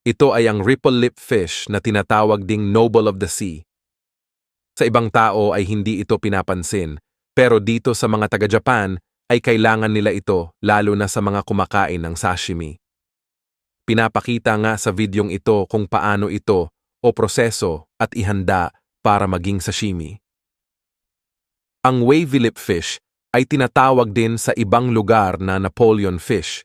Ito ay ang ripple lip fish na tinatawag ding noble of the sea. Sa ibang tao ay hindi ito pinapansin, pero dito sa mga taga-Japan ay kailangan nila ito lalo na sa mga kumakain ng sashimi. Pinapakita nga sa videong ito kung paano ito o proseso at ihanda para maging sashimi. Ang wavy lip fish ay tinatawag din sa ibang lugar na Napoleon fish.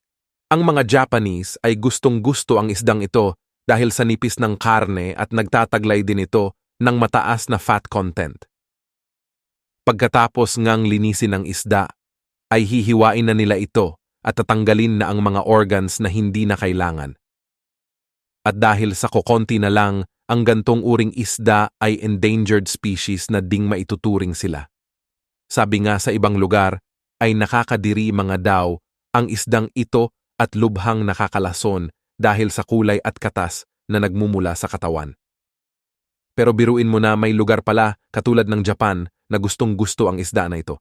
Ang mga Japanese ay gustong-gusto ang isdang ito dahil sa nipis ng karne at nagtataglay din ito ng mataas na fat content. Pagkatapos ngang linisin ang isda, ay hihiwain na nila ito at tatanggalin na ang mga organs na hindi na kailangan. At dahil sa kokonti na lang, ang gantong uring isda ay endangered species na ding maituturing sila. Sabi nga sa ibang lugar, ay nakakadiri mga daw ang isdang ito at lubhang nakakalason dahil sa kulay at katas na nagmumula sa katawan. Pero biruin mo na may lugar pala, katulad ng Japan, na gustong-gusto ang isda na ito.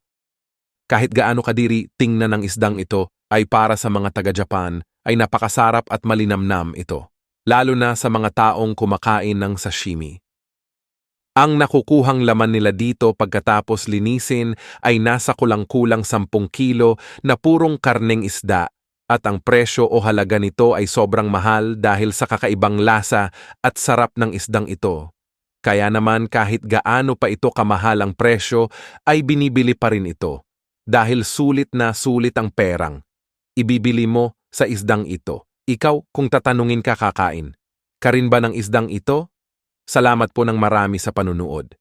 Kahit gaano kadiri tingnan ng isdang ito, ay para sa mga taga-Japan, ay napakasarap at malinamnam ito. Lalo na sa mga taong kumakain ng sashimi. Ang nakukuhang laman nila dito pagkatapos linisin ay nasa kulang-kulang 10 kilo na purong karneng isda, at ang presyo o halaga nito ay sobrang mahal dahil sa kakaibang lasa at sarap ng isdang ito. Kaya naman kahit gaano pa ito kamahal ang presyo, ay binibili pa rin ito. Dahil sulit na sulit ang perang. Ibibili mo sa isdang ito. Ikaw, kung tatanungin ka kakain, ka rin ba ng isdang ito? Salamat po ng marami sa panunood.